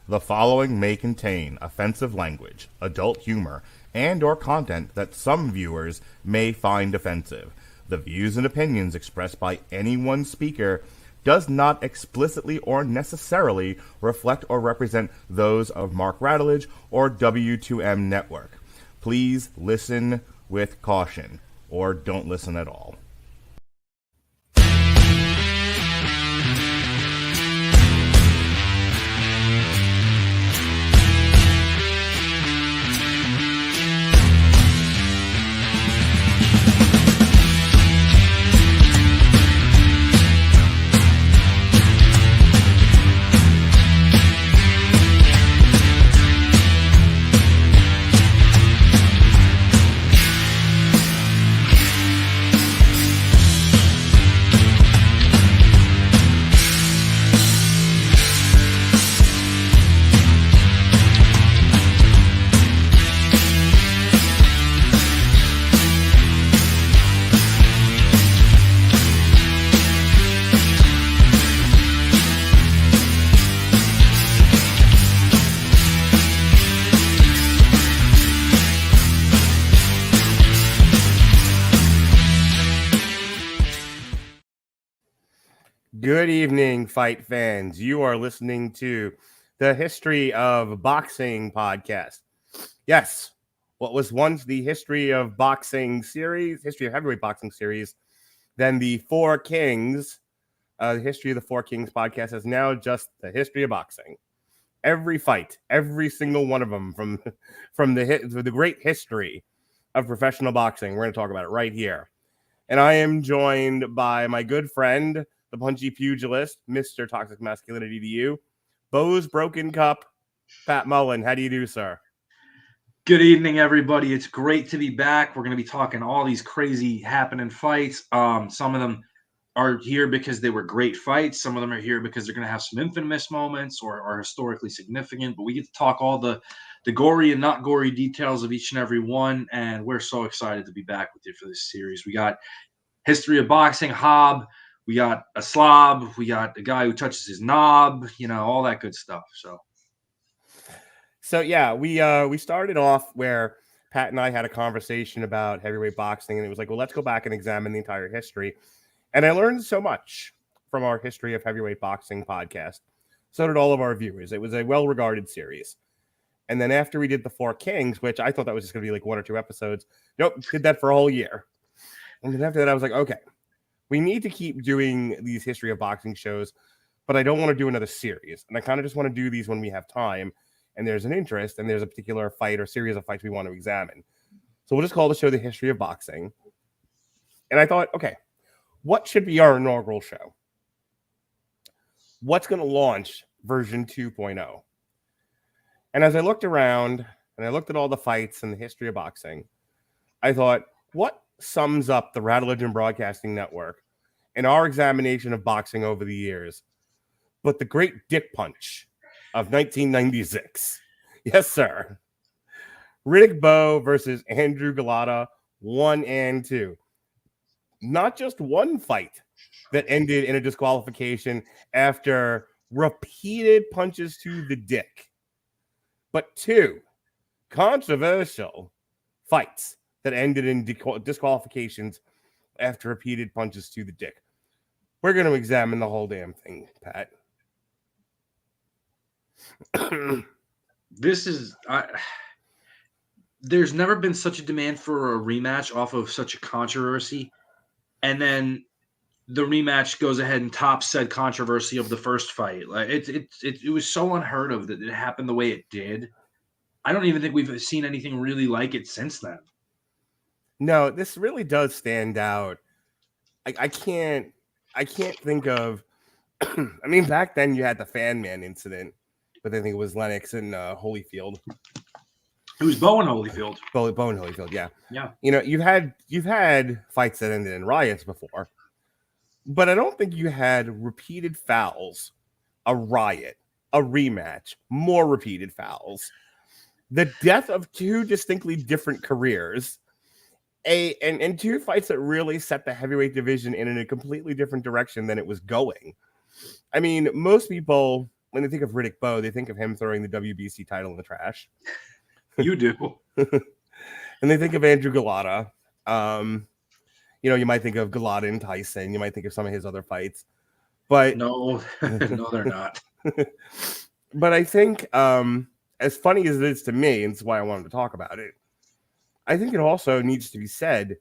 The following may contain offensive language, adult humor, and/or content that some viewers may find offensive. The views and opinions expressed by any one speaker does not explicitly or necessarily reflect or represent those of Mark Radulich or W2M Network. Please listen with caution, or don't listen at all. Good evening, fight fans. You are listening to the History of Boxing podcast. Yes, what was once the History of Boxing series, History of Heavyweight Boxing series, then the Four Kings, the History of the Four Kings podcast is now just the History of Boxing. Every fight, every single one of them from the great history of professional boxing, we're going to talk about it right here. And I am joined by my good friend, the punchy pugilist, Mr. Toxic Masculinity to you, Bowe's Broken Cup, Pat Mullin. How do you do, sir? Good evening, everybody. It's great to be back. We're going to be talking all these crazy happening fights. Some of them are here because they were great fights. Some of them are here because they're going to have some infamous moments or are historically significant. But we get to talk all the gory and not gory details of each and every one. And we're so excited to be back with you for this series. We got History of Boxing, Hobb. We got a slob. We got the guy who touches his knob. You know, all that good stuff. So yeah, we started off where Pat and I had a conversation about heavyweight boxing, and it was like, well, let's go back and examine the entire history. And I learned so much from our History of Heavyweight Boxing podcast. So did all of our viewers. It was a well-regarded series. And then after we did the Four Kings, which I thought that was just going to be like one or two episodes, nope, did that for a whole year. And then after that, I was like, okay, we need to keep doing these History of Boxing shows, but I don't want to do another series. And I kind of just want to do these when we have time and there's an interest and there's a particular fight or series of fights we want to examine. So we'll just call the show the History of Boxing. And I thought, okay, what should be our inaugural show? What's going to launch version 2.0? And as I looked around and I looked at all the fights in the history of boxing, I thought, what sums up the Radulich and Broadcasting Network and our examination of boxing over the years, but the great dick punch of 1996. Yes, sir. Riddick Bowe versus Andrew Golota 1 and 2. Not just one fight that ended in a disqualification after repeated punches to the dick, but two controversial fights that ended in disqualifications after repeated punches to the dick. We're going to examine the whole damn thing, Pat. There's never been such a demand for a rematch off of such a controversy. And then the rematch goes ahead and tops said controversy of the first fight. Like it was so unheard of that it happened the way it did. I don't even think we've seen anything really like it since then. No, this really does stand out. I can't think of. I mean, back then you had the Fan Man incident, but I think it was Lennox and Holyfield. It was Bowe and Holyfield. Bowe and Holyfield, yeah. Yeah. You know, you've had fights that ended in riots before, but I don't think you had repeated fouls, a riot, a rematch, more repeated fouls, the death of two distinctly different careers, and two fights that really set the heavyweight division in a completely different direction than it was going. I mean, most people when they think of Riddick Bowe, they think of him throwing the WBC title in the trash. You do. And they think of Andrew Golota. You might think of Golota and Tyson. You might think of some of his other fights. But no, they're not. But I think, as funny as it is to me, and it's why I wanted to talk about it, I think it also needs to be said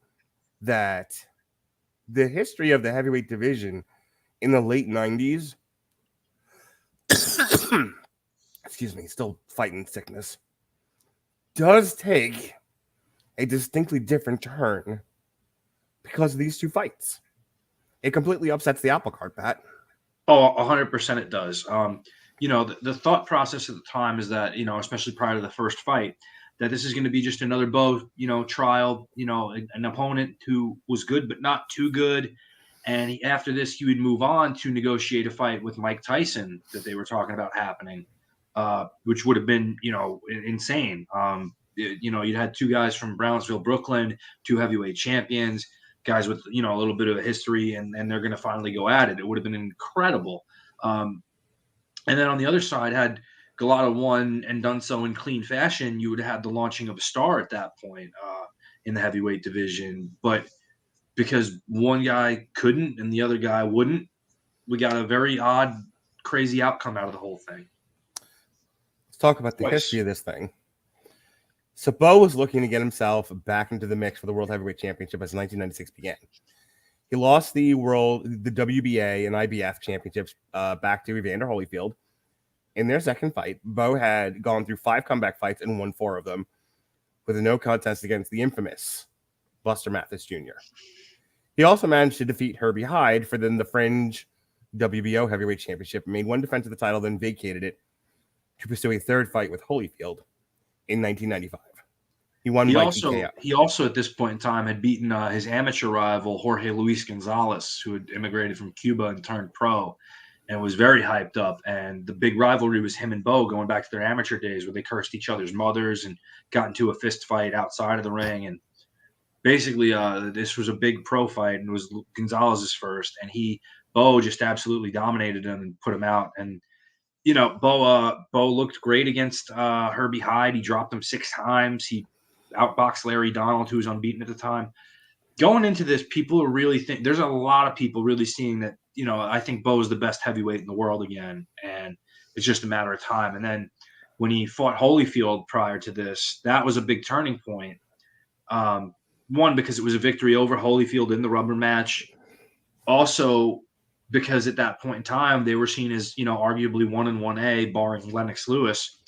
that the history of the heavyweight division in the late 90s, excuse me, still fighting sickness, does take a distinctly different turn because of these two fights. It completely upsets the apple cart, Pat. Oh, 100% it does. The thought process at the time is that, especially prior to the first fight, that this is going to be just another Bowe, trial, an opponent who was good but not too good. And after this, he would move on to negotiate a fight with Mike Tyson that they were talking about happening, which would have been, insane. You'd had two guys from Brownsville, Brooklyn, two heavyweight champions, guys with, a little bit of a history, and they're going to finally go at it. It would have been incredible. And then on the other side, had Golota won and done so in clean fashion, you would have had the launching of a star at that point in the heavyweight division. But because one guy couldn't and the other guy wouldn't, we got a very odd, crazy outcome out of the whole thing. Let's talk about the history of this thing. So Bowe was looking to get himself back into the mix for the World Heavyweight Championship as 1996 began. He lost the WBA and IBF championships back to Evander Holyfield. In their second fight, Bowe had gone through 5 comeback fights and won 4 of them, with a no contest against the infamous Buster Mathis Jr. He also managed to defeat Herbie Hyde for the fringe WBO heavyweight championship, made one defense of the title, then vacated it to pursue a third fight with Holyfield in 1995. He won by TKO. He also, at this point in time, had beaten his amateur rival, Jorge Luis Gonzalez, who had immigrated from Cuba and turned pro, and was very hyped up. And the big rivalry was him and Bowe going back to their amateur days where they cursed each other's mothers and got into a fist fight outside of the ring. And basically, this was a big pro fight, and it was Gonzalez's first. And Bowe just absolutely dominated him and put him out. And Bowe looked great against Herbie Hyde. He dropped him 6 times. He outboxed Larry Donald, who was unbeaten at the time. Going into this, people are really there's a lot of people really seeing that, I think Bowe is the best heavyweight in the world again, and it's just a matter of time. And then when he fought Holyfield prior to this, that was a big turning point. One, because it was a victory over Holyfield in the rubber match. Also, because at that point in time, they were seen as, arguably 1-1A, barring Lennox Lewis.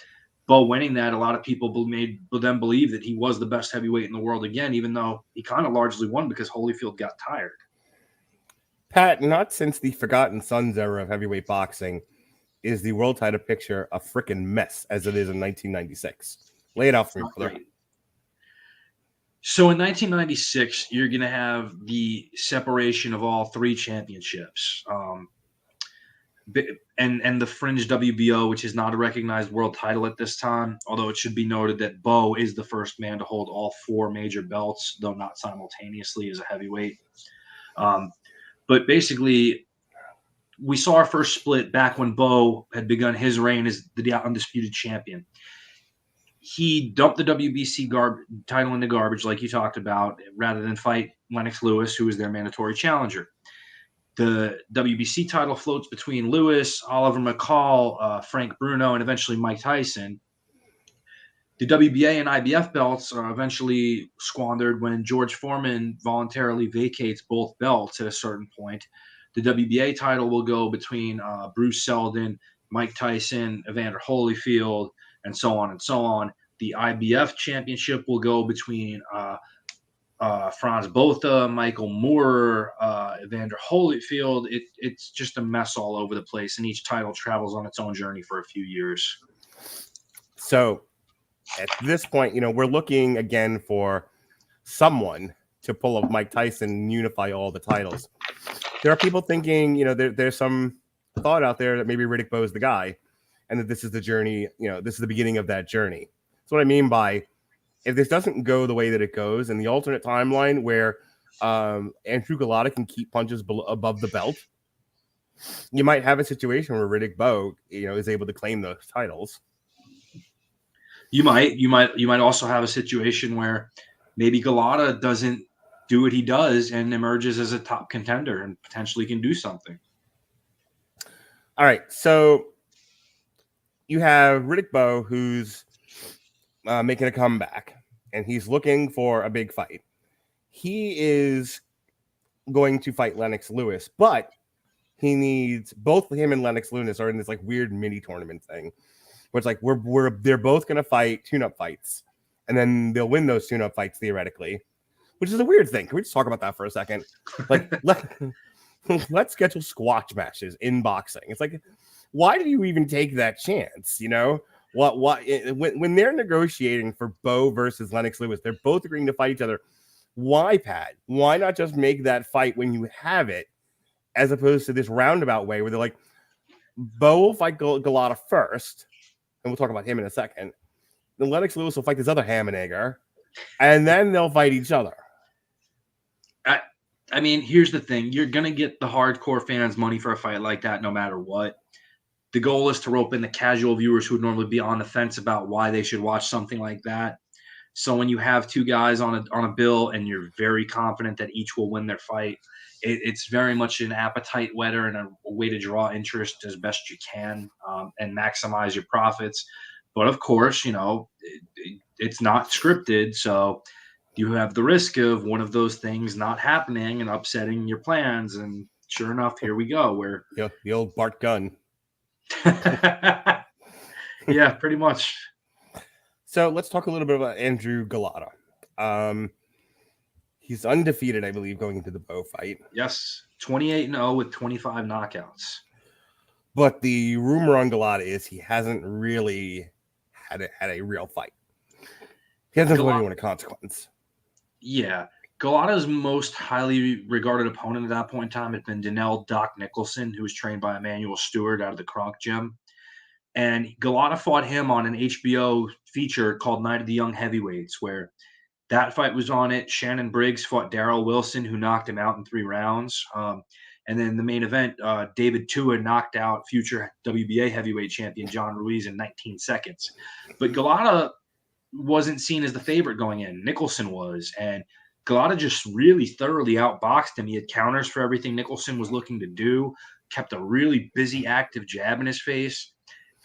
Bowe winning that, a lot of people made them believe that he was the best heavyweight in the world again, even though he kind of largely won because Holyfield got tired. Pat, not since the Forgotten Sons era of heavyweight boxing is the world title picture a freaking mess as it is in 1996. Lay it out for me, brother. So in 1996, you're going to have the separation of all 3 championships. And the fringe WBO, which is not a recognized world title at this time, although it should be noted that Bowe is the first man to hold all 4 major belts, though not simultaneously as a heavyweight. But basically, we saw our first split back when Bowe had begun his reign as the undisputed champion. He dumped the WBC title in the garbage, like you talked about, rather than fight Lennox Lewis, who was their mandatory challenger. The WBC title floats between Lewis, Oliver McCall, Frank Bruno, and eventually Mike Tyson. The WBA and IBF belts are eventually squandered when George Foreman voluntarily vacates both belts at a certain point. The WBA title will go between Bruce Seldon, Mike Tyson, Evander Holyfield, and so on and so on. The IBF championship will go between Franz Botha, Michael Moore, Evander Holyfield. It's just a mess all over the place, and each title travels on its own journey for a few years. So at this point, we're looking again for someone to pull up Mike Tyson and unify all the titles. There are people thinking, there's some thought out there that maybe Riddick Bowe is the guy, and that this is the journey, this is the beginning of that journey. That's what I mean by, if this doesn't go the way that it goes, in the alternate timeline where Andrew Golota can keep punches above the belt, you might have a situation where Riddick Bowe, is able to claim those titles. You might also have a situation where maybe Golota doesn't do what he does and emerges as a top contender and potentially can do something. All right, so you have Riddick Bowe, who's making a comeback, and he's looking for a big fight. He is going to fight Lennox Lewis, but he needs both him and Lennox Lewis are in this like weird mini tournament thing, where it's like they're both going to fight tune-up fights, and then they'll win those tune-up fights theoretically, which is a weird thing. Can we just talk about that for a second? Like, let's schedule squash matches in boxing. It's like, why do you even take that chance? When they're negotiating for Bowe versus Lennox Lewis, they're both agreeing to fight each other. Why, Pat? Why not just make that fight when you have it, as opposed to this roundabout way where they're like, Bowe will fight Golota first, and we'll talk about him in a second. Then Lennox Lewis will fight this other ham and egger, and then they'll fight each other. I mean, here's the thing. You're going to get the hardcore fans money for a fight like that no matter what. The goal is to rope in the casual viewers who would normally be on the fence about why they should watch something like that. So when you have two guys on a bill and you're very confident that each will win their fight, it's very much an appetite whetter and a way to draw interest as best you can and maximize your profits. But of course, it's not scripted, so you have the risk of one of those things not happening and upsetting your plans. And sure enough, here we go. Where the old Bart Gunn. Yeah, pretty much. So let's talk a little bit about Andrew Golota. He's undefeated, I believe, going into the Bowe fight. Yes, 28-0 with 25 knockouts. But the rumor on Golota is he hasn't really had a real fight. He hasn't fought anyone of consequence. Yeah. Golota's most highly regarded opponent at that point in time had been Danelle Doc Nicholson, who was trained by Emmanuel Stewart out of the Kronk Gym. And Golota fought him on an HBO feature called Night of the Young Heavyweights, where that fight was on it. Shannon Briggs fought Darrell Wilson, who knocked him out in 3 rounds. And then the main event, David Tua knocked out future WBA heavyweight champion John Ruiz in 19 seconds. But Golota wasn't seen as the favorite going in. Nicholson was. And Golota just really thoroughly outboxed him. He had counters for everything Nicholson was looking to do, kept a really busy, active jab in his face.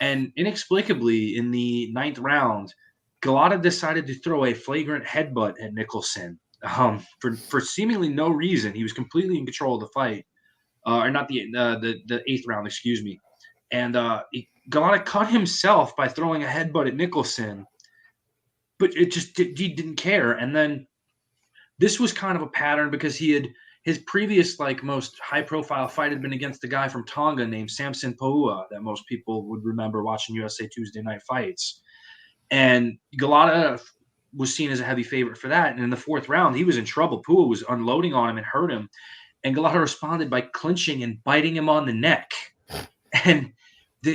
And inexplicably, in the 9th round, Golota decided to throw a flagrant headbutt at Nicholson for seemingly no reason. He was completely in control of the fight, or not the 8th round, excuse me. And Golota cut himself by throwing a headbutt at Nicholson, but he didn't care. And then this was kind of a pattern because his previous most high-profile fight had been against a guy from Tonga named Samson Paua that most people would remember watching USA Tuesday Night Fights. And Golota was seen as a heavy favorite for that. And in the 4th round, he was in trouble. Paua was unloading on him and hurt him. And Golota responded by clinching and biting him on the neck. And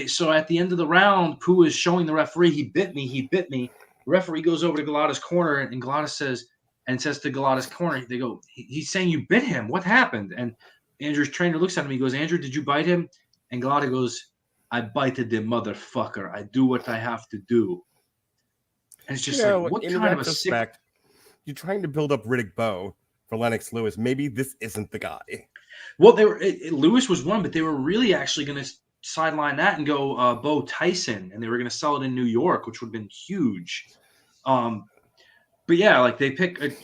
so at the end of the round, Paua is showing the referee, he bit me. The referee goes over to Golota's corner, and Golota says to Golota's corner, they go, he's saying you bit him. What happened? And Andrew's trainer looks at him. He goes, Andrew, did you bite him? And Golota goes, I bited the motherfucker. I do what I have to do. And it's just what kind of a sick... You're trying to build up Riddick Bowe for Lennox Lewis. Maybe this isn't the guy. Well, Lewis was one, but they were really actually going to sideline that and go Bo Tyson, and they were going to sell it in New York, which would have been huge. But yeah, they pick an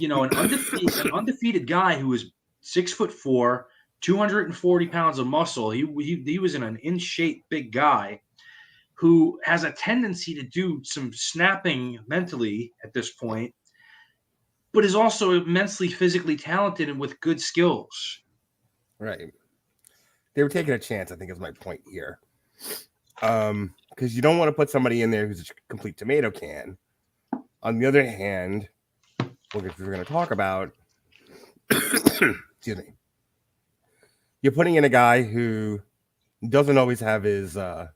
undefeated guy who was 6'4", 240 pounds of muscle. He was in an in shape big guy who has a tendency to do some snapping mentally at this point, but is also immensely physically talented and with good skills. Right. They were taking a chance, I think is my point here. Because you don't want to put somebody in there who's a complete tomato can. On the other hand, we're going to talk about, excuse me, you're putting in a guy who doesn't always have his head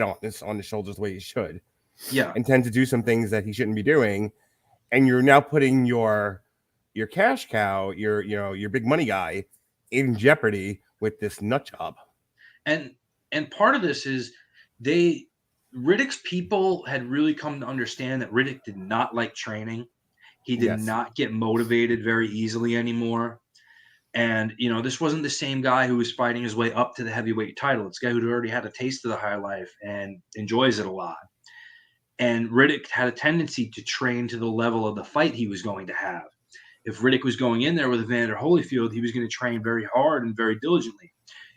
on his shoulders the way he should. Yeah. And tend to do some things that he shouldn't be doing. And you're now putting your cash cow, your big money guy in jeopardy with this nut job. And part of this is Riddick's people had really come to understand that Riddick did not like training. He did Yes. not get motivated very easily anymore. And, this wasn't the same guy who was fighting his way up to the heavyweight title. It's a guy who'd already had a taste of the high life and enjoys it a lot. And Riddick had a tendency to train to the level of the fight he was going to have. If Riddick was going in there with Evander Holyfield, he was going to train very hard and very diligently.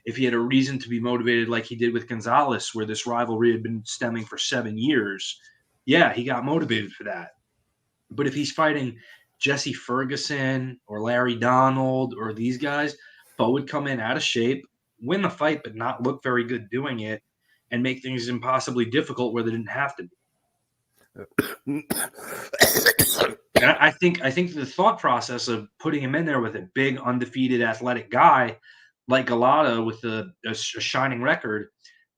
If he had a reason to be motivated like he did with Gonzalez, where this rivalry had been stemming for 7 years, yeah, he got motivated for that. But if he's fighting Jesse Ferguson or Larry Donald or these guys, Bowe would come in out of shape, win the fight, but not look very good doing it, and make things impossibly difficult where they didn't have to be. And I think the thought process of putting him in there with a big, undefeated, athletic guy like Golota with a shining record,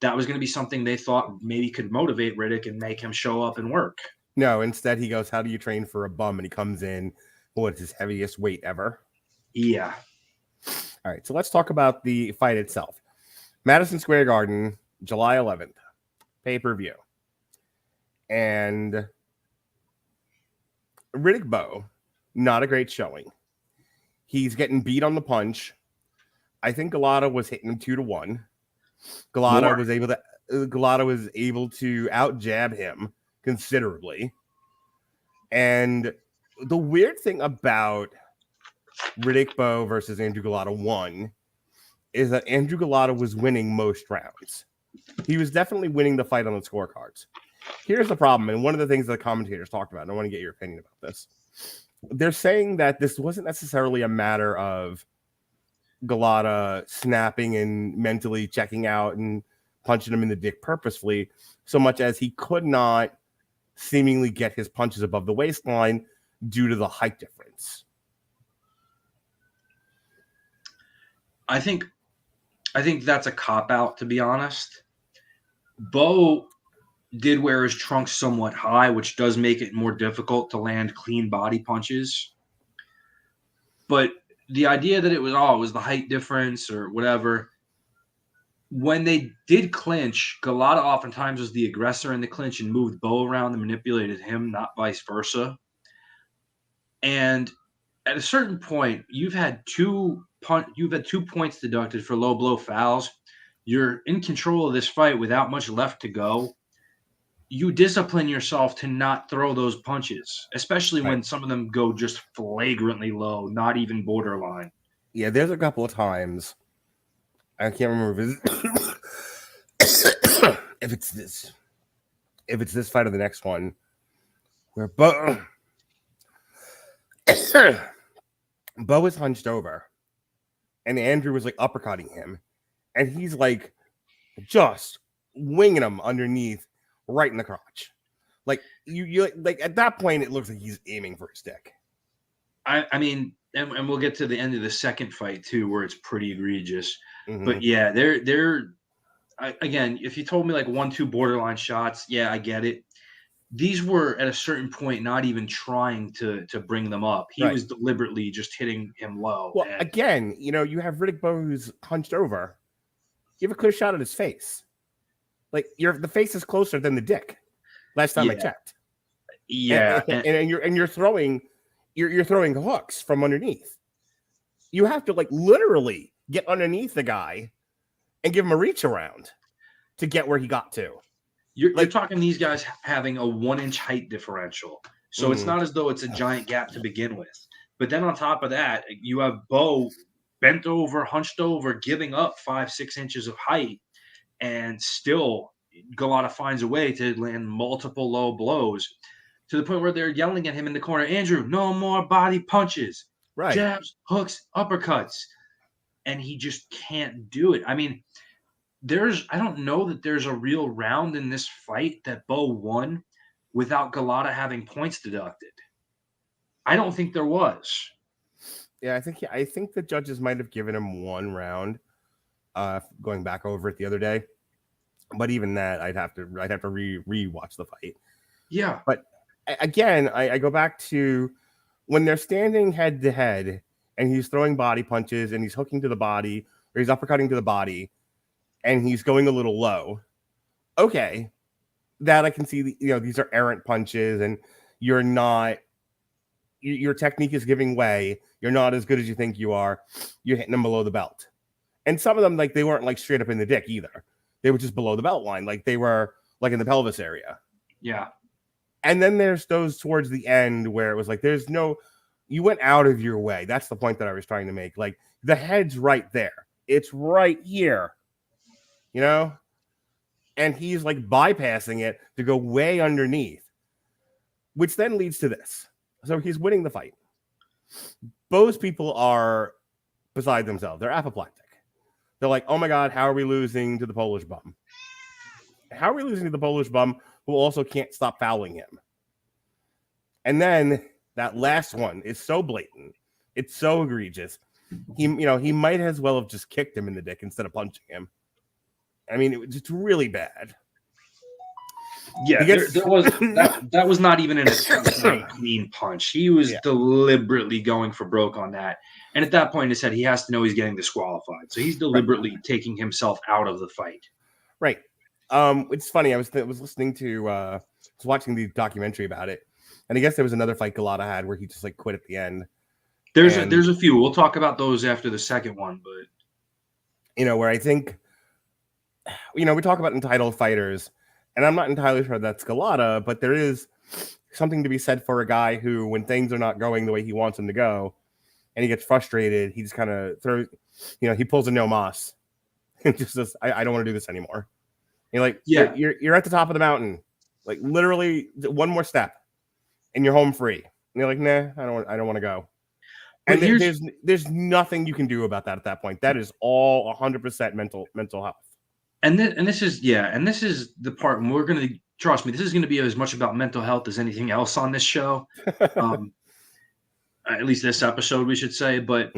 that was going to be something they thought maybe could motivate Riddick and make him show up and work. No, instead he goes, "How do you train for a bum?" And he comes in, what's his heaviest weight ever? Yeah. All right, so let's talk about the fight itself. Madison Square Garden, July 11th, pay-per-view. And Riddick Bowe, not a great showing. He's getting beat on the punch. I think Golota was hitting him 2-1. Golota was able to out jab him considerably. And the weird thing about Riddick Bowe versus Andrew Golota 1 is that Andrew Golota was winning most rounds. He was definitely winning the fight on the scorecards. Here's the problem, and one of the things that the commentators talked about, and I want to get your opinion about this. They're saying that this wasn't necessarily a matter of Golota snapping and mentally checking out and punching him in the dick purposefully, so much as he could not seemingly get his punches above the waistline due to the height difference. I think that's a cop-out, to be honest. Bowe did wear his trunks somewhat high, which does make it more difficult to land clean body punches. But the idea that it was the height difference or whatever, when they did clinch, Golota oftentimes was the aggressor in the clinch and moved Bowe around and manipulated him, not vice versa. And at a certain point, you've had two points deducted for low blow fouls. You're in control of this fight without much left to go. You discipline yourself to not throw those punches, especially when some of them go just flagrantly low, not even borderline. Yeah, there's a couple of times. I can't remember if it's this fight or the next one where Bowe is hunched over and Andrew was like uppercutting him and he's like just winging him underneath right in the crotch. Like you like at that point it looks like he's aiming for his dick. I mean, and we'll get to the end of the second fight too, where it's pretty egregious. Mm-hmm. But yeah, again, if you told me like 1-2 borderline shots, yeah, I get it. These were at a certain point not even trying to bring them up. He was deliberately just hitting him low. Well, again, you have Riddick Bowe who's hunched over. You have a clear shot at his face. Like the face is closer than the dick. Last time I checked. Yeah, and you're throwing hooks from underneath. You have to like literally get underneath the guy and give him a reach around to get where he got to. You're talking these guys having a 1-inch height differential. So it's not as though it's a giant gap to begin with. But then on top of that, you have Bowe bent over, hunched over, giving up 5-6 inches of height. And still, Golota finds a way to land multiple low blows to the point where they're yelling at him in the corner, "Andrew, no more body punches, jabs, hooks, uppercuts." And he just can't do it. I mean, I don't know that there's a real round in this fight that Bowe won without Golota having points deducted. I don't think there was. Yeah, I think the judges might have given him one round. Going back over it the other day, but even that I'd have to re-watch the fight. Yeah, but again, I go back to when they're standing head to head and he's throwing body punches, and he's hooking to the body, or he's uppercutting to the body, and he's going a little low. Okay, that I can see. These are errant punches, and you're not. Your technique is giving way. You're not as good as you think you are. You're hitting them below the belt, and some of them they weren't straight up in the dick either. They were just below the belt line, they were in the pelvis area. Yeah. And then there's those towards the end where it was there's no, you went out of your way. That's the point that I was trying to make. The head's right there. It's right here, and he's bypassing it to go way underneath, which then leads to this. So he's winning the fight. Both people are beside themselves. They're apoplectic. They're like, oh my God, how are we losing to the Polish bum? How are we losing to the Polish bum who also can't stop fouling him? And then that last one is so blatant. It's so egregious. He might as well have just kicked him in the dick instead of punching him. I mean, it was just really bad. Yeah, there was that was not even an attempt to clean punch. He was deliberately going for broke on that. And at that point in his head, he has to know he's getting disqualified. So he's deliberately taking himself out of the fight. Right. It's funny. I was listening to was watching the documentary about it, and I guess there was another fight Golota had where he just quit at the end. There's a few. We'll talk about those after the second one, but where I think we talk about entitled fighters, and I'm not entirely sure that's Golota, but there is something to be said for a guy who, when things are not going the way he wants them to go, and he gets frustrated, he just kind of throws, he pulls a no mas and just says, I don't want to do this anymore. You're you're at the top of the mountain, literally one more step, and you're home free. And you're like, nah, I don't want to go. And there's nothing you can do about that at that point. That is all 100% mental health. And this is the part, and we're going to, trust me, this is going to be as much about mental health as anything else on this show. At least this episode, we should say. But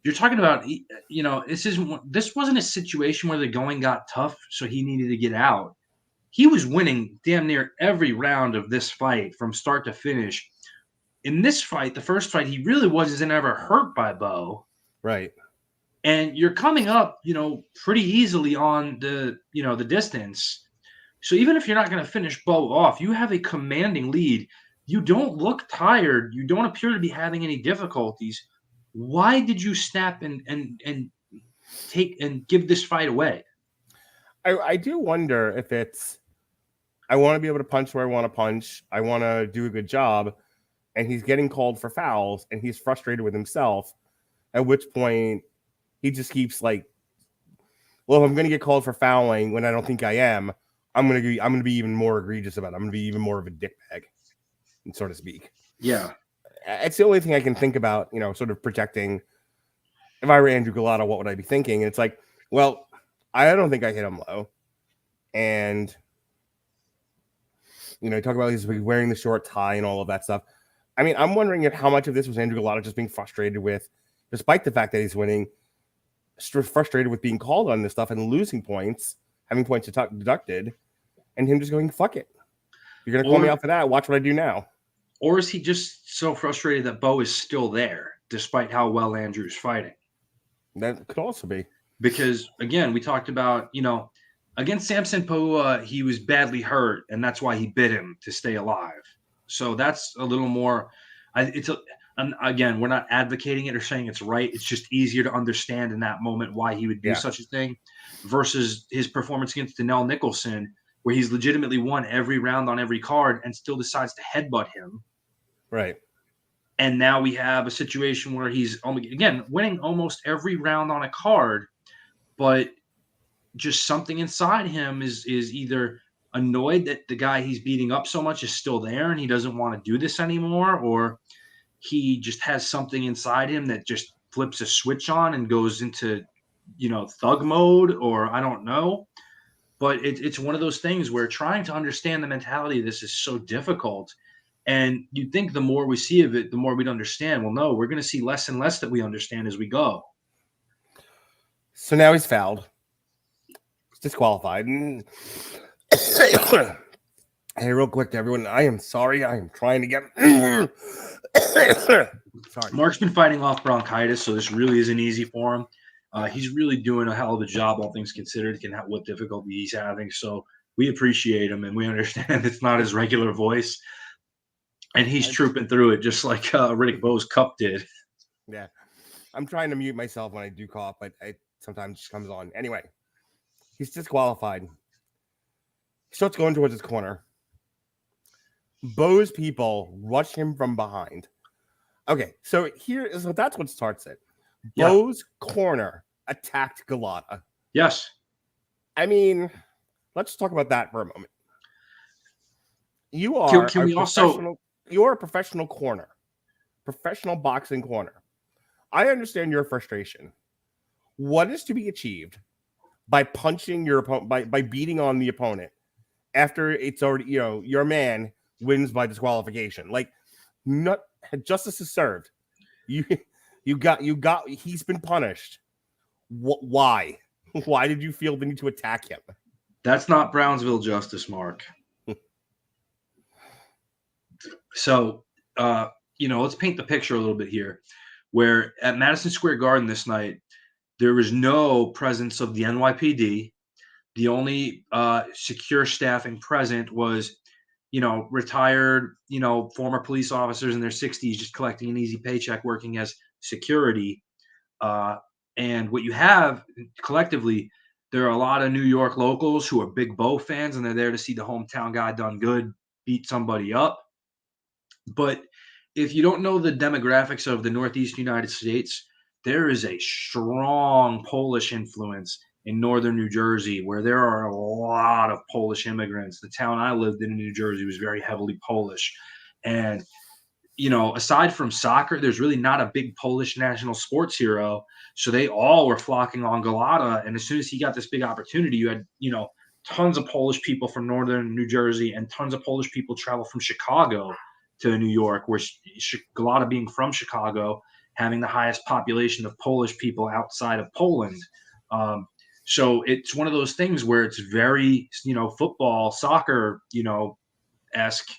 you're talking about, this wasn't a situation where the going got tough, so he needed to get out. He was winning damn near every round of this fight from start to finish. In this fight, the first fight, he really wasn't ever hurt by Bowe. Right. And you're coming up, pretty easily on the distance. So even if you're not going to finish Bowe off, you have a commanding lead. You don't look tired. You don't appear to be having any difficulties. Why did you snap and take and give this fight away? I do wonder if it's, I want to be able to punch where I want to punch. I want to do a good job. And he's getting called for fouls, and he's frustrated with himself, at which point he just keeps well, if I'm going to get called for fouling when I don't think I am, I'm going to be even more egregious about it. I'm going to be even more of a dickbag, so to speak. Yeah. It's the only thing I can think about, sort of projecting. If I were Andrew Golota, what would I be thinking? And it's well, I don't think I hit him low. And, talk about he's wearing the short tie and all of that stuff. I mean, I'm wondering if how much of this was Andrew Golota just being frustrated with, despite the fact that he's winning, frustrated with being called on this stuff and losing points, having points deducted, and him just going, fuck it. You're going to call me out for that. Watch what I do now. Or is he just so frustrated that Bowe is still there, despite how well Andrew's fighting? That could also be. Because, again, we talked about, against Samson Pua, he was badly hurt, and that's why he bit him to stay alive. So that's a little more again, we're not advocating it or saying it's right. It's just easier to understand in that moment why he would do such a thing versus his performance against Danelle Nicholson, where he's legitimately won every round on every card and still decides to headbutt him. Right. And now we have a situation where he's, again, winning almost every round on a card, but just something inside him is either annoyed that the guy he's beating up so much is still there and he doesn't want to do this anymore, or he just has something inside him that just flips a switch on and goes into, thug mode, or I don't know. But it's one of those things where trying to understand the mentality of this is so difficult. And you'd think the more we see of it, the more we'd understand. Well, no, we're going to see less and less that we understand as we go. So now he's fouled. He's disqualified. Hey, real quick to everyone, I am sorry. I am trying to get Sorry. Mark's been fighting off bronchitis, so this really isn't easy for him. He's really doing a hell of a job, all things considered, what difficulty he's having. So we appreciate him, and we understand it's not his regular voice. And he's trooping through it just like Riddick Bowe's cup did. Yeah. I'm trying to mute myself when I do cough, but it sometimes just comes on. Anyway, he's disqualified. He starts going towards his corner. Bowe's people rush him from behind. Okay, so that's what starts it. Bowe's corner attacked Golota. Yes. I mean, let's talk about that for a moment. You are a professional corner, professional boxing corner. I understand your frustration. What is to be achieved by punching your opponent, by beating on the opponent after it's already, your man wins by disqualification? Like, not justice is served. You got. He's been punished. Why? Why did you feel the need to attack him? That's not Brownsville justice, Mark. So, let's paint the picture a little bit here. Where at Madison Square Garden this night, there was no presence of the NYPD. The only secure staffing present was, retired, former police officers in their 60s just collecting an easy paycheck working as security. And what you have collectively, there are a lot of New York locals who are big Bowe fans, and they're there to see the hometown guy done good, beat somebody up. But if you don't know the demographics of the Northeast United States, there is a strong Polish influence in northern New Jersey, where there are a lot of Polish immigrants. The town I lived in New Jersey was very heavily Polish. And, aside from soccer, there's really not a big Polish national sports hero. So they all were flocking on Golota. And as soon as he got this big opportunity, you had, tons of Polish people from northern New Jersey and tons of Polish people travel from Chicago to New York, where Golota, being from Chicago, having the highest population of Polish people outside of Poland. So it's one of those things where it's very, football, soccer, esque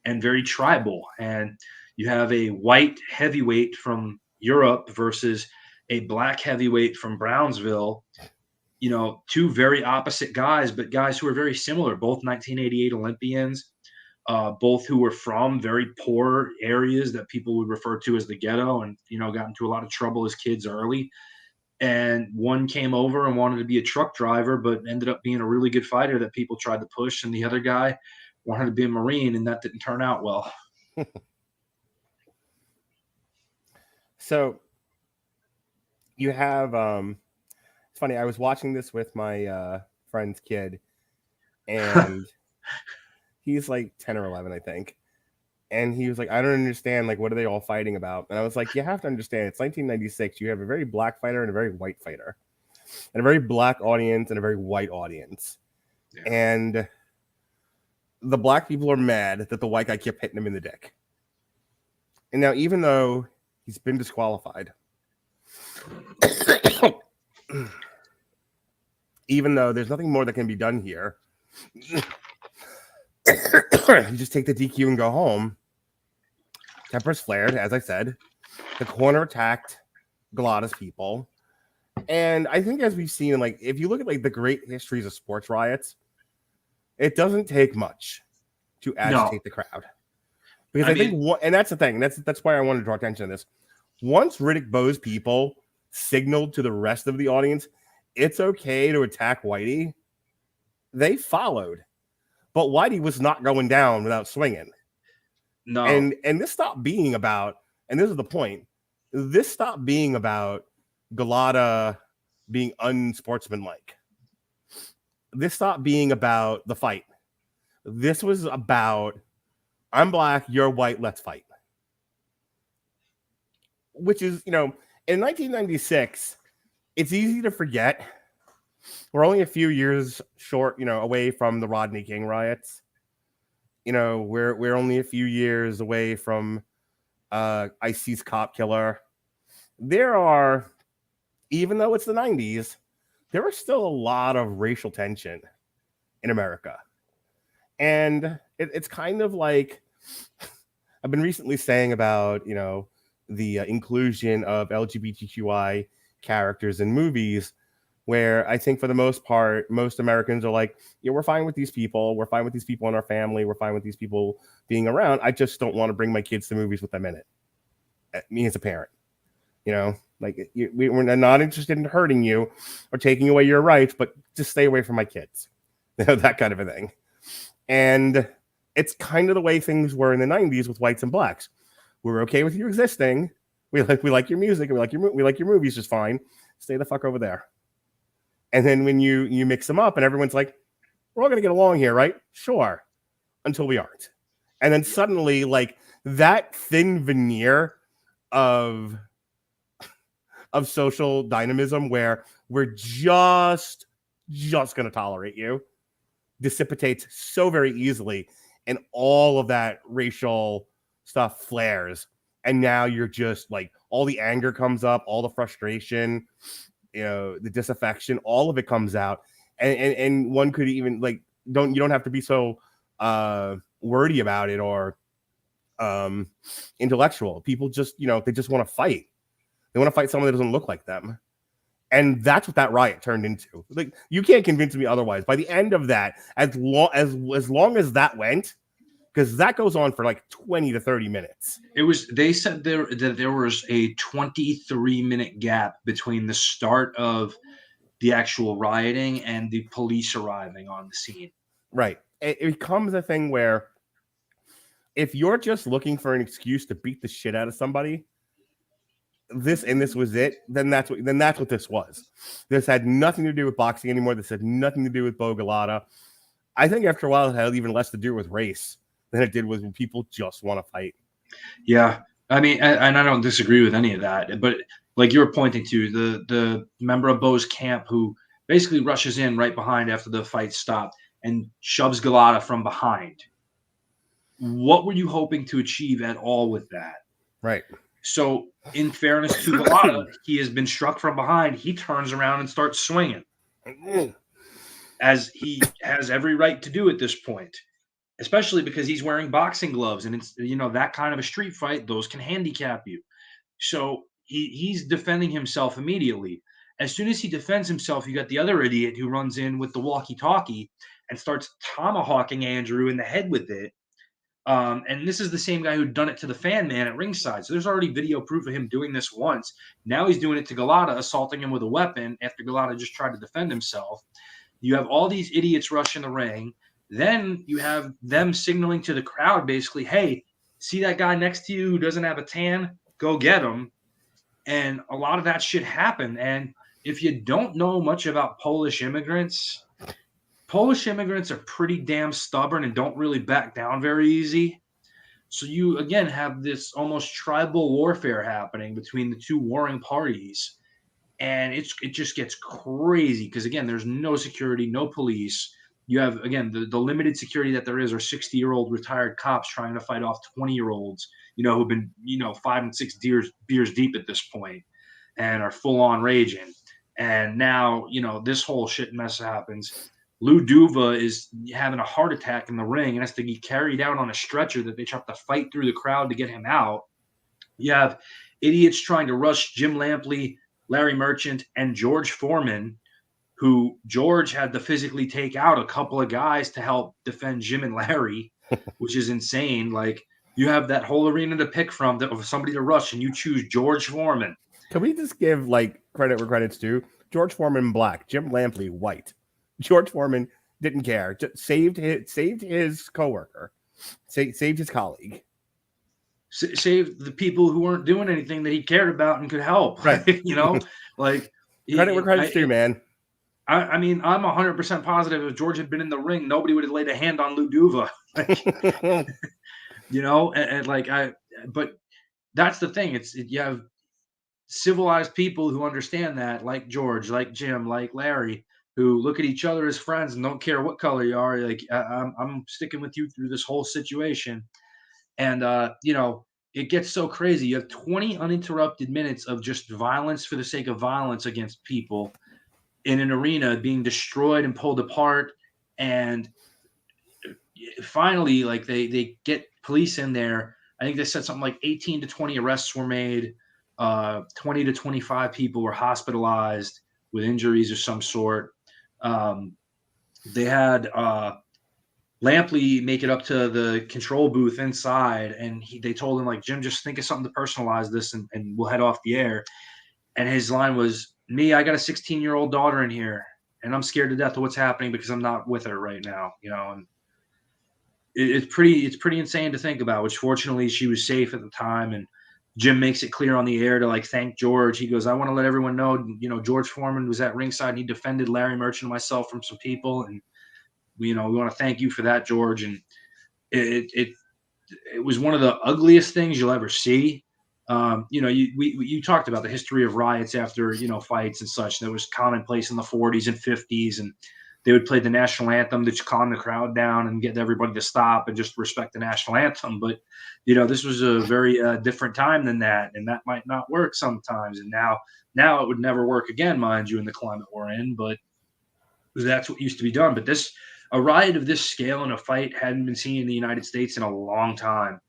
and very tribal. And you have a white heavyweight from Europe versus a black heavyweight from Brownsville, two very opposite guys, but guys who are very similar, both 1988 Olympians. Both who were from very poor areas that people would refer to as the ghetto, and got into a lot of trouble as kids early. And one came over and wanted to be a truck driver, but ended up being a really good fighter that people tried to push. And the other guy wanted to be a Marine, and that didn't turn out well. So you have it's funny. I was watching this with my friend's kid, and he's like 10 or 11, I think. And he was like, I don't understand. Like, what are they all fighting about? And I was like, you have to understand. It's 1996. You have a very black fighter and a very white fighter, and a very black audience and a very white audience. Yeah. And the black people are mad that the white guy kept hitting him in the dick. And now, even though he's been disqualified, even though there's nothing more that can be done here, you just take the DQ and go home. Tempers flared, as I said. The corner attacked Golota's people. And I think, as we've seen, like, if you look at like the great histories of sports riots, it doesn't take much to agitate the crowd. Because I think and that's the thing. That's why I wanted to draw attention to this. Once Riddick Bowe's people signaled to the rest of the audience it's okay to attack Whitey, they followed. But Whitey was not going down without swinging. No. And this stopped being about, and this is the point, this stopped being about Golota being unsportsmanlike. This stopped being about the fight. This was about, I'm black, you're white, let's fight. Which is, in 1996, it's easy to forget. We're only a few years short, away from the Rodney King riots. We're only a few years away from Ice-T's cop killer. There are, even though it's the 90s, there are still a lot of racial tension in America. And it's kind of like I've been recently saying about, inclusion of LGBTQI characters in movies, where I think for the most part, most Americans are like, yeah, we're fine with these people. We're fine with these people in our family. We're fine with these people being around. I just don't want to bring my kids to movies with them in it. Me as a parent, like we're not interested in hurting you or taking away your rights, but just stay away from my kids, that kind of a thing. And it's kind of the way things were in the 90s with whites and blacks. We're okay with you existing. We like your music. We like your movies just fine. Stay the fuck over there. And then when you mix them up and everyone's like, we're all going to get along here, right? Sure. Until we aren't. And then suddenly, like, that thin veneer of social dynamism where we're just going to tolerate you dissipates so very easily. And all of that racial stuff flares. And now you're just like, all the anger comes up, all the frustration, the disaffection, all of it comes out, and one could even like you don't have to be so wordy about it or intellectual. People just they just want to fight. They want to fight someone that doesn't look like them, and that's what that riot turned into. Like, you can't convince me otherwise. By the end of that, as long as that went, because that goes on for like 20 to 30 minutes. They said that there was a 23-minute gap between the start of the actual rioting and the police arriving on the scene. Right. It becomes a thing where if you're just looking for an excuse to beat the shit out of somebody, this was it, then that's what this was. This had nothing to do with boxing anymore. This had nothing to do with Bowe Golota. I think after a while it had even less to do with race than it did with when people just want to fight. Yeah. I mean, and I don't disagree with any of that, but like you were pointing to, the member of Bowe's camp who basically rushes in right behind after the fight stopped and shoves Golota from behind. What were you hoping to achieve at all with that? Right. So in fairness to Golota, he has been struck from behind. He turns around and starts swinging, as he has every right to do at this point. Especially because he's wearing boxing gloves, and it's that kind of a street fight, those can handicap you. So he's defending himself immediately. As soon as he defends himself, you got the other idiot who runs in with the walkie-talkie and starts tomahawking Andrew in the head with it. And this is the same guy who'd done it to the fan man at ringside. So there's already video proof of him doing this once. Now he's doing it to Golota, assaulting him with a weapon after Golota just tried to defend himself. You have all these idiots rush in the ring. Then you have them signaling to the crowd, basically, hey, see that guy next to you who doesn't have a tan? Go get him. And a lot of that shit happened. And if you don't know much about Polish immigrants are pretty damn stubborn and don't really back down very easy. So you, again, have this almost tribal warfare happening between the two warring parties. And it just gets crazy because, again, there's no security, no police. You have, again, the limited security that there is are 60-year-old retired cops trying to fight off 20-year-olds, who've been, 5 and 6 beers deep at this point and are full on raging. And now, this whole shit mess happens. Lou Duva is having a heart attack in the ring and has to be carried out on a stretcher that they have to fight through the crowd to get him out. You have idiots trying to rush Jim Lampley, Larry Merchant, and George Foreman, who George had to physically take out a couple of guys to help defend Jim and Larry, which is insane. Like, you have that whole arena to pick from of somebody to rush, and you choose George Foreman. Can we just give credit where credit's due? George Foreman black, Jim Lampley white. George Foreman didn't care. Just saved his coworker, saved his colleague, saved the people who weren't doing anything that he cared about and could help. Right? Like credit where credit's due, man. I mean, I'm 100% positive if George had been in the ring, nobody would have laid a hand on Lou Duva. But that's the thing. You have civilized people who understand that, like George, like Jim, like Larry, who look at each other as friends and don't care what color you are. Like, I'm sticking with you through this whole situation. And, it gets so crazy. You have 20 uninterrupted minutes of just violence for the sake of violence against people in an arena being destroyed and pulled apart. And finally, like, they get police in there I think they said something like 18 to 20 arrests were made. 20 to 25 people were hospitalized with injuries of some sort. They had Lampley make it up to the control booth inside, and they told him, like, Jim, just think of something to personalize this, and we'll head off the air. And his line was, me, I got a 16-year-old daughter in here, and I'm scared to death of what's happening because I'm not with her right now, and it's pretty insane to think about, which fortunately she was safe at the time. And Jim makes it clear on the air to, like, thank George. He goes, I want to let everyone know, George Foreman was at ringside and he defended Larry Merchant and myself from some people. And we want to thank you for that, George. And it was one of the ugliest things you'll ever see. You talked about the history of riots after, fights and such. That was commonplace in the 40s and 50s. And they would play the national anthem to calm the crowd down and get everybody to stop and just respect the national anthem. But, this was a very different time than that. And that might not work sometimes. And now it would never work again, mind you, in the climate we're in. But that's what used to be done. But a riot of this scale in a fight hadn't been seen in the United States in a long time.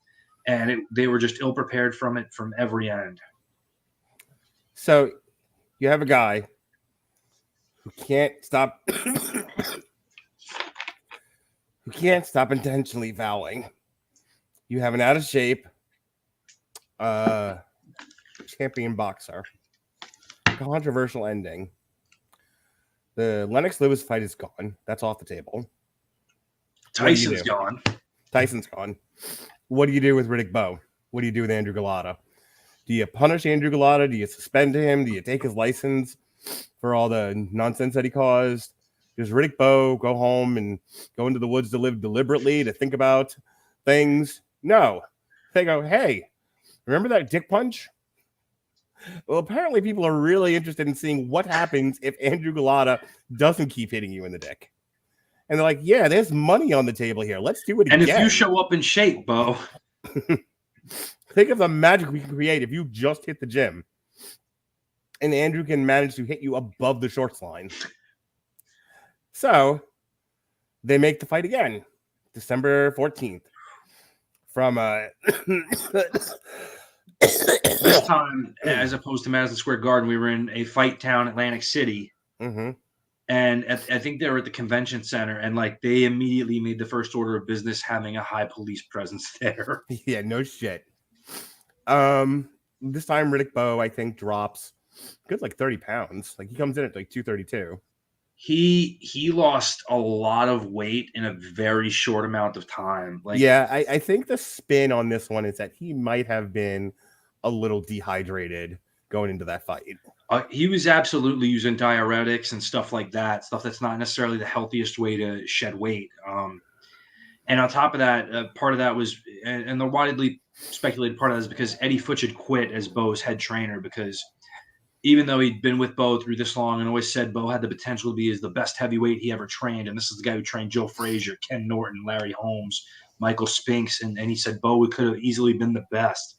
And they were just ill-prepared from it from every end. So you have a guy who can't stop intentionally fouling. You have an out-of-shape champion boxer. Controversial ending. The Lennox Lewis fight is gone. That's off the table. Tyson's gone. Tyson's gone. What do you do with Riddick Bowe? What do you do with Andrew Golota? Do you punish Andrew Golota? Do you suspend him? Do you take his license for all the nonsense that he caused? Does Riddick Bowe go home and go into the woods to live deliberately, to think about things? No. They go, hey, remember that dick punch? Well, apparently people are really interested in seeing what happens if Andrew Golota doesn't keep hitting you in the dick. And they're like, yeah, there's money on the table here. Let's do it again. And if you show up in shape, Bo. Think of the magic we can create if you just hit the gym. And Andrew can manage to hit you above the shorts line. So they make the fight again. December 14th. From this time, as opposed to Madison Square Garden, we were in a fight town, Atlantic City. Mm-hmm. And I think they were at the convention center, and they immediately made the first order of business having a high police presence there. Yeah, no shit. This time Riddick Bowe, I think, drops good 30 pounds. He comes in at 232. He lost a lot of weight in a very short amount of time. I think the spin on this one is that he might have been a little dehydrated going into that fight. He was absolutely using diuretics and stuff like that, stuff that's not necessarily the healthiest way to shed weight. And on top of that, part of that was, and the widely speculated part of that is because Eddie Futch had quit as Bowe's head trainer, because even though he'd been with Bowe through this long and always said Bowe had the potential to be the best heavyweight he ever trained, and this is the guy who trained Joe Frazier, Ken Norton, Larry Holmes, Michael Spinks, and he said Bowe could have easily been the best.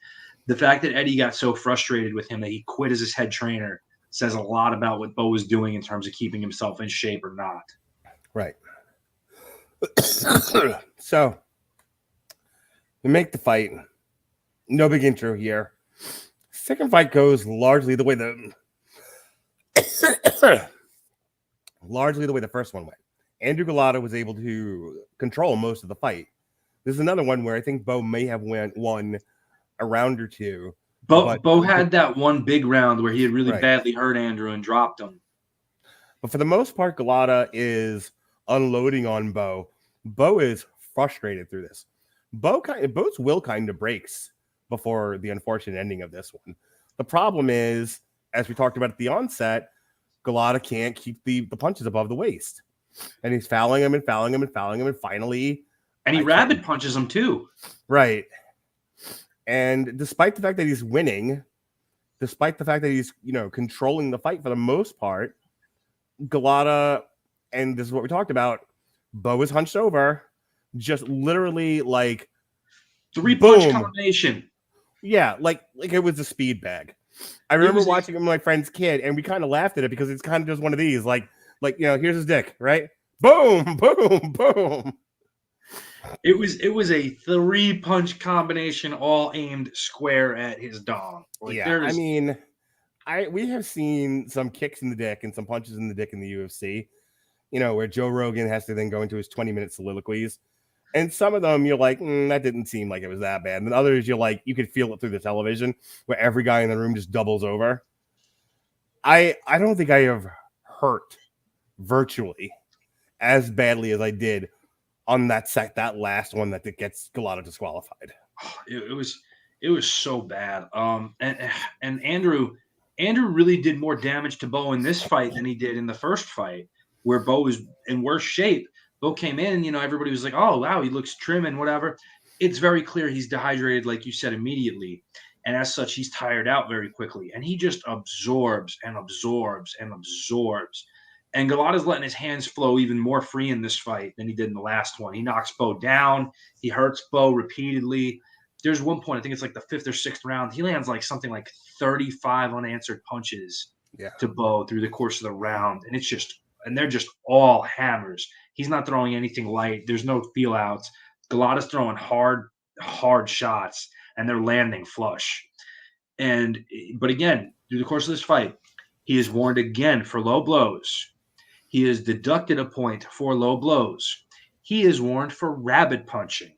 The fact that Eddie got so frustrated with him that he quit as his head trainer says a lot about what Bowe was doing in terms of keeping himself in shape or not. Right. So we make the fight. No big intro here. Second fight goes largely the way the first one went. Andrew Golota was able to control most of the fight. This is another one where I think Bowe may have won a round or two. Bowe had that one big round where he had really badly hurt Andrew and dropped him. But for the most part, Golota is unloading on Bowe. Bowe is frustrated through this. Bowe's will kind of breaks before the unfortunate ending of this one. The problem is, as we talked about at the onset, Golota can't keep the punches above the waist. And he's fouling him and fouling him and fouling him, and finally... And he rabbit punches him too. Right. And despite the fact that he's winning, despite the fact that he's, controlling the fight for the most part, Golota, and this is what we talked about, Bowe is hunched over, just literally 3-punch combination. Yeah, like it was a speed bag. I remember watching it with my friend's kid, and we kind of laughed at it because it's kind of just one of these, here's his dick, right? Boom, boom, boom. It was a 3-punch combination, all aimed square at his dong. Like Yeah, I there's mean, we have seen some kicks in the dick and some punches in the dick in the UFC. Where Joe Rogan has to then go into his 20-minute soliloquies. And some of them you're like, that didn't seem like it was that bad. And then others you're like, you could feel it through the television where every guy in the room just doubles over. I don't think I have hurt virtually as badly as I did on that last one that gets Golota disqualified. it was so bad. And Andrew really did more damage to Bowe in this fight than he did in the first fight, where Bowe was in worse shape. Bowe came in, everybody was like, oh wow, he looks trim and whatever. It's very clear he's dehydrated, like you said, immediately. And as such, he's tired out very quickly. And he just absorbs and absorbs and absorbs. And Golota's letting his hands flow even more free in this fight than he did in the last one. He knocks Bowe down. He hurts Bowe repeatedly. There's one point, I think it's like the 5th or 6th round, he lands like something like 35 unanswered punches to Bowe through the course of the round. And they're just all hammers. He's not throwing anything light. There's no feel outs. Golota's throwing hard shots, and they're landing flush. But again, through the course of this fight, he is warned again for low blows. He is deducted a point for low blows. He is warned for rabbit punching.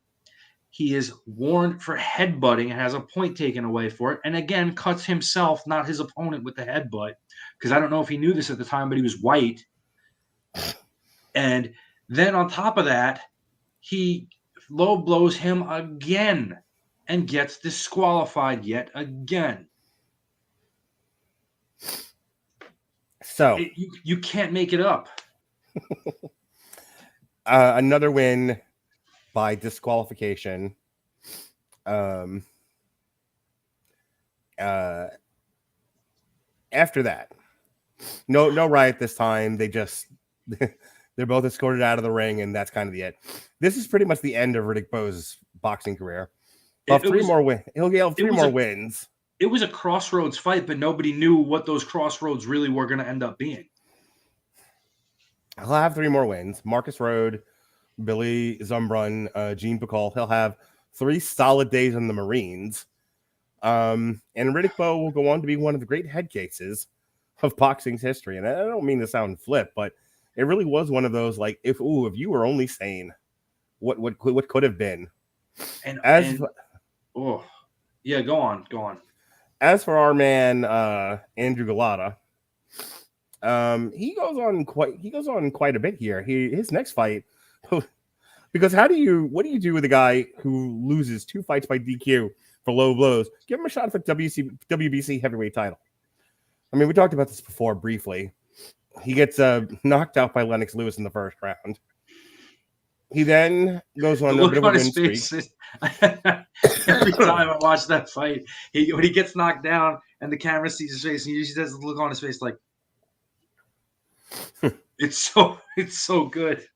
He is warned for headbutting and has a point taken away for it. And again, cuts himself, not his opponent, with the headbutt. Because I don't know if he knew this at the time, but he was white. And then on top of that, he low blows him again and gets disqualified yet again. So you can't make it up. Another win by disqualification. After that, no riot this time. They just they're both escorted out of the ring, and that's kind of the end. This is pretty much the end of Riddick Bowe's boxing career. He'll have three more wins. It was a crossroads fight, but nobody knew what those crossroads really were going to end up being. He'll have 3 more wins. Marcus Rode, Billy Zumbrun, Gene Bacall. He'll have 3 solid days in the Marines. And Riddick Bowe will go on to be one of the great head cases of boxing's history. And I don't mean to sound flip, but it really was one of those, like, if you were only sane, what could have been. Go on. As for our man Andrew Golota, he goes on quite a bit here. His next fight, because what do you do with a guy who loses 2 fights by DQ for low blows? Give him a shot at the WBC heavyweight title. I mean, we talked about this before briefly. He gets knocked out by Lennox Lewis in the first round. He then goes on a bit of a win streak. Every time I watch that fight, when he gets knocked down and the camera sees his face, he usually does the look on his face like, it's so good.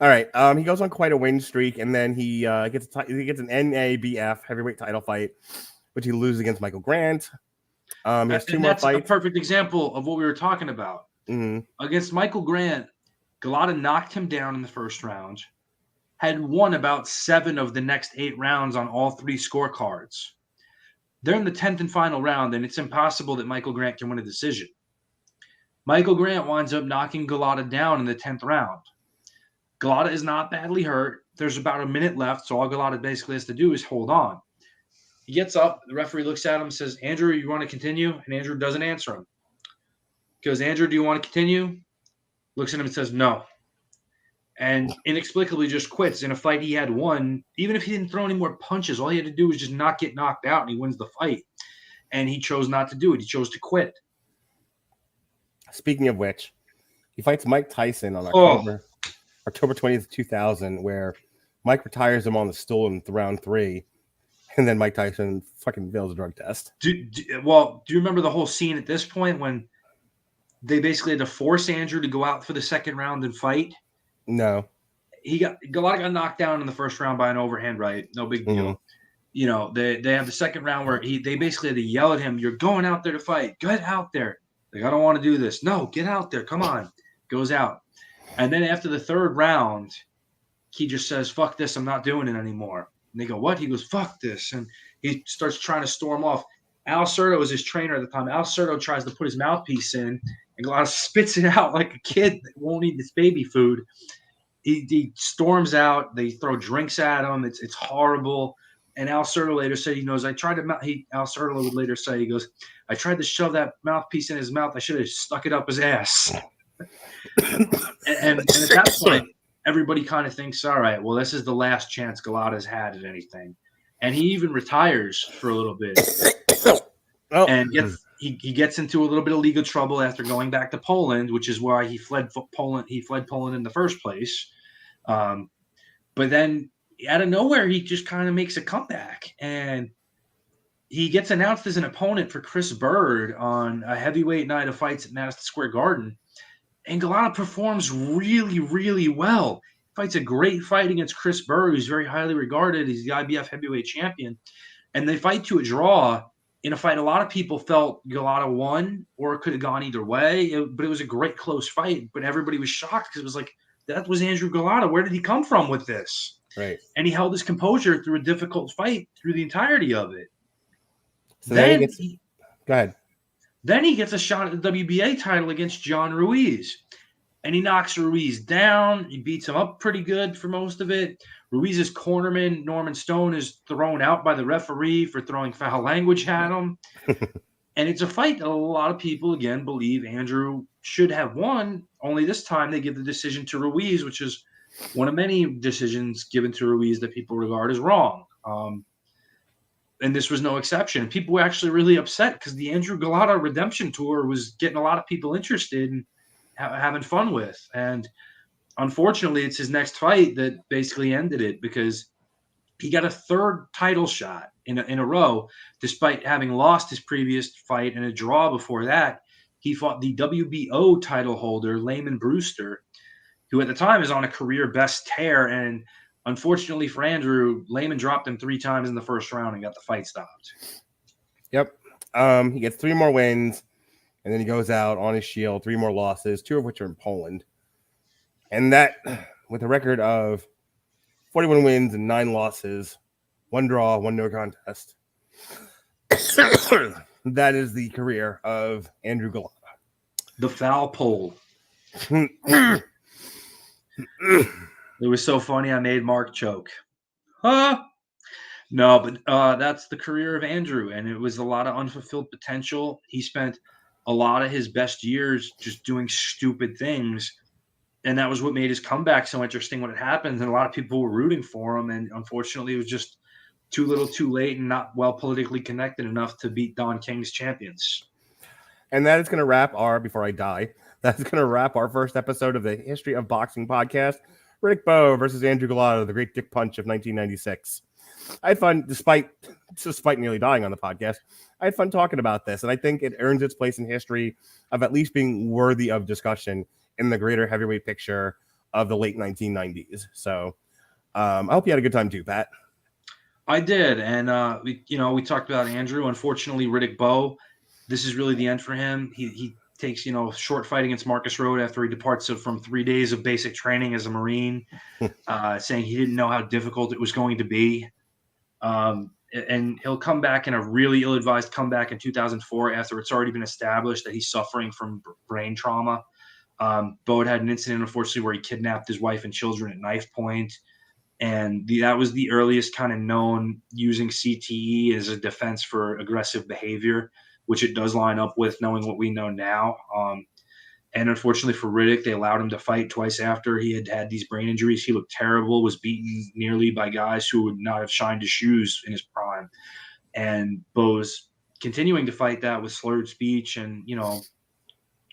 All right, he goes on quite a win streak, and then he gets an NABF heavyweight title fight, which he loses against Michael Grant. He has 2 more fights. That's a perfect example of what we were talking about. Mm-hmm. Against Michael Grant, Golota knocked him down in the first round, had won about 7 of the next 8 rounds on all 3 scorecards. They're in the 10th and final round, and it's impossible that Michael Grant can win a decision. Michael Grant winds up knocking Golota down in the 10th round. Golota is not badly hurt. There's about a minute left, so all Golota basically has to do is hold on. He gets up. The referee looks at him and says, Andrew, you want to continue? And Andrew doesn't answer him. He goes, Andrew, do you want to continue? Looks at him and says, no. And inexplicably just quits in a fight he had won. Even if he didn't throw any more punches, all he had to do was just not get knocked out, and he wins the fight. And he chose not to do it. He chose to quit. Speaking of which, he fights Mike Tyson on October 20th, 2000, where Mike retires him on the stool in round 3, and then Mike Tyson fucking fails a drug test. Do you remember the whole scene at this point when they basically had to force Andrew to go out for the second round and fight? No. Golota got knocked down in the first round by an overhand right. No big deal. Mm-hmm. They have the second round where they basically had to yell at him, you're going out there to fight. Get out there. Like, I don't want to do this. No, get out there. Come on. Goes out. And then after the third round, he just says, "Fuck this, I'm not doing it anymore." And they go, "What?" He goes, "Fuck this," and he starts trying to storm off. Al Certo was his trainer at the time. Al Certo tries to put his mouthpiece in, and Golota spits it out like a kid that won't eat his baby food. He storms out. They throw drinks at him. It's horrible. And Al Certo later said, he knows, I tried to, Al Certo would later say, he goes, "I tried to shove that mouthpiece in his mouth. I should have stuck it up his ass." and at that point, everybody kind of thinks, all right, well, this is the last chance Golota's had at anything. And he even retires for a little bit. And he gets into a little bit of legal trouble after going back to Poland, which is why he fled Poland. He fled Poland in the first place. But then out of nowhere, he just kind of makes a comeback, and he gets announced as an opponent for Chris Bird on a heavyweight night of fights at Madison Square Garden. And Golota performs really, really well. Fights a great fight against Chris Bird, who's very highly regarded. He's the IBF heavyweight champion. And they fight to a draw in a fight a lot of people felt Golota won, or it could have gone either way. But it was a great close fight. But everybody was shocked because it was like, that was Andrew Golota. Where did he come from with this? Right. And he held his composure through a difficult fight through the entirety of it. So then go ahead. Then he gets a shot at the WBA title against John Ruiz. And he knocks Ruiz down. He beats him up pretty good for most of it. Ruiz's cornerman, Norman Stone, is thrown out by the referee for throwing foul language at him. And it's a fight that a lot of people, again, believe Andrew should have won. Only this time they give the decision to Ruiz, which is one of many decisions given to Ruiz that people regard as wrong. And this was no exception. People were actually really upset because the Andrew Golota Redemption Tour was getting a lot of people interested in having fun with. And unfortunately, it's his next fight that basically ended it, because he got a third title shot in a row, despite having lost his previous fight in a draw before that. He fought the WBO title holder, Layman Brewster, who at the time is on a career best tear. And unfortunately for Andrew, Layman dropped him 3 times in the first round and got the fight stopped. Yep. He gets 3 more wins, and then he goes out on his shield, 3 more losses, 2 of which are in Poland. And that, with a record of 41 wins and 9 losses, 1 draw, 1 no contest. That is the career of Andrew Golota. The foul pole. It was so funny, I made Mark choke. Huh? No, but that's the career of Andrew, and it was a lot of unfulfilled potential. He spent a lot of his best years just doing stupid things, and that was what made his comeback so interesting when it happened, and a lot of people were rooting for him, and unfortunately it was just too little too late and not well politically connected enough to beat Don King's champions. And that is going to wrap before I die, that's going to wrap our first episode of the History of Boxing podcast. Riddick Bowe versus Andrew Golota, the Great Dick Punch of 1996. I had fun, despite nearly dying on the podcast. I had fun talking about this, and I think it earns its place in history of at least being worthy of discussion in the greater heavyweight picture of the late 1990s. So I hope you had a good time too, Pat. I did, and we talked about Andrew. Unfortunately, Riddick Bowe, this is really the end for him. He takes a short fight against Marcus Road after he departs from 3 days of basic training as a Marine, saying he didn't know how difficult it was going to be. And he'll come back in a really ill-advised comeback in 2004 after it's already been established that he's suffering from brain trauma. Bowe had an incident, unfortunately, where he kidnapped his wife and children at knife point. And that was the earliest kind of known using CTE as a defense for aggressive behavior, which it does line up with knowing what we know now. And unfortunately for Riddick, they allowed him to fight twice after he had these brain injuries. He looked terrible, was beaten nearly by guys who would not have shined his shoes in his prime. And Bowe's continuing to fight that with slurred speech and,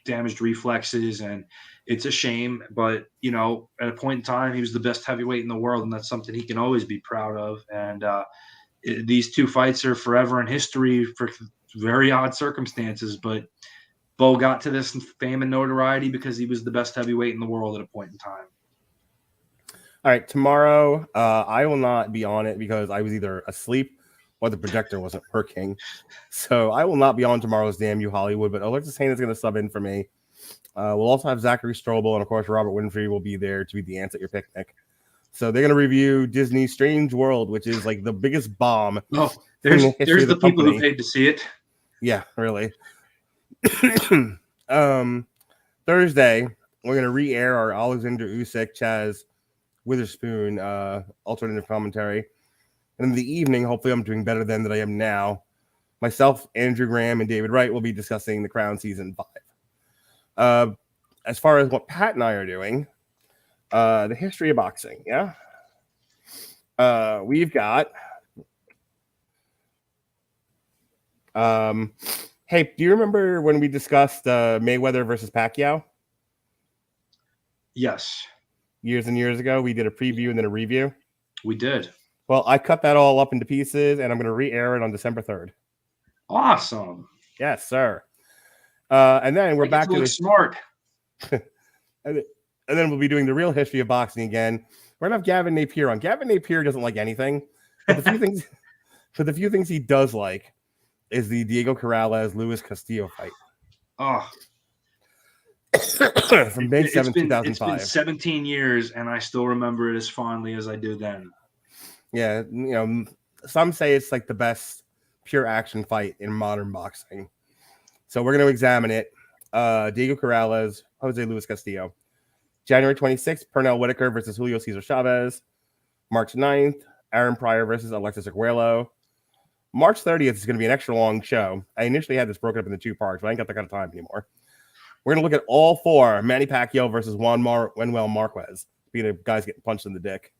damaged reflexes. And it's a shame, but, at a point in time, he was the best heavyweight in the world, and that's something he can always be proud of. And these 2 fights are forever in history for very odd circumstances, but Bowe got to this fame and notoriety because he was the best heavyweight in the world at a point in time. All right, tomorrow I will not be on it because I was either asleep or the projector wasn't working. So I will not be on tomorrow's Damn You Hollywood, but Alexis Haynes is going to sub in for me. We'll also have Zachary Strobel, and of course Robert Winfrey will be there to be the ants at your picnic. So they're going to review Disney's Strange World, which is like the biggest bomb. Oh, in there's the history of the people company. who paid to see it. Yeah, really. Thursday, we're going to re-air our Alexander Usyk, Chaz Witherspoon alternative commentary. And in the evening, hopefully I'm doing better than that I am now. Myself, Andrew Graham, and David Wright will be discussing The Crown Season 5. As far as what Pat and I are doing, the history of boxing, yeah? We've got... hey, do you remember when we discussed Mayweather versus Pacquiao? Yes. Years and years ago, we did a preview and then a review. We did. Well, I cut that all up into pieces, and I'm going to re-air it on December 3rd. Awesome. Yes, sir. And then we're back to look smart. And then we'll be doing the real history of boxing again. We're going to have Gavin Napier on. Gavin Napier doesn't like anything, but the few things he does like is the Diego Corrales Luis Castillo fight. Oh. From May 7th, 2005. It's been 17 years, and I still remember it as fondly as I do then. Yeah, some say it's like the best pure action fight in modern boxing. So we're going to examine it. Diego Corrales, Jose Luis Castillo. January 26th, Pernell Whitaker versus Julio Cesar Chavez. March 9th, Aaron Pryor versus Alexis Arguello. March 30th is going to be an extra long show. I initially had this broken up into 2 parts, but I ain't got that kind of time anymore. We're going to look at all 4. Manny Pacquiao versus Juan Marquez. Being the guys getting punched in the dick.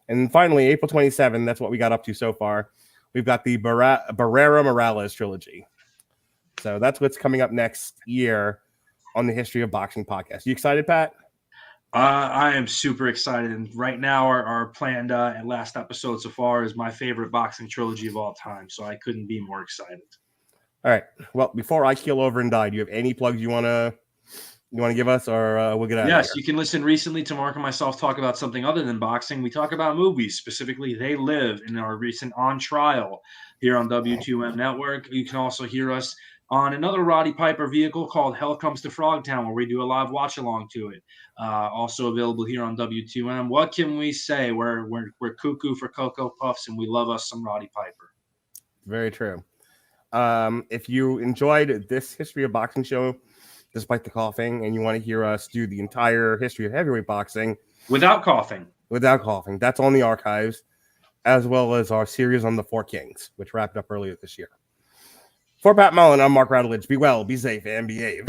And then finally, April 27th, that's what we got up to so far. We've got the Barrera Morales trilogy. So that's what's coming up next year on the History of Boxing podcast. You excited, Pat? I am super excited. And right now, our planned and last episode so far is my favorite boxing trilogy of all time. So I couldn't be more excited. All right. Well, before I keel over and die, do you have any plugs you want to give us, or we'll get out of here? Yes, you can listen recently to Mark and myself talk about something other than boxing. We talk about movies, specifically They Live, in our recent On Trial here on W2M Network. You can also hear us on another Roddy Piper vehicle called Hell Comes to Frogtown, where we do a live watch-along to it. Also available here on W2M. What can we say? We're cuckoo for Cocoa Puffs, and we love us some Roddy Piper. Very true. If you enjoyed this History of Boxing show, despite the coughing, and you want to hear us do the entire history of heavyweight boxing without coughing, that's on the archives, as well as our series on the 4 Kings, which wrapped up earlier this year. For Pat Mullin, I'm Mark Radulich. Be well, be safe, and behave.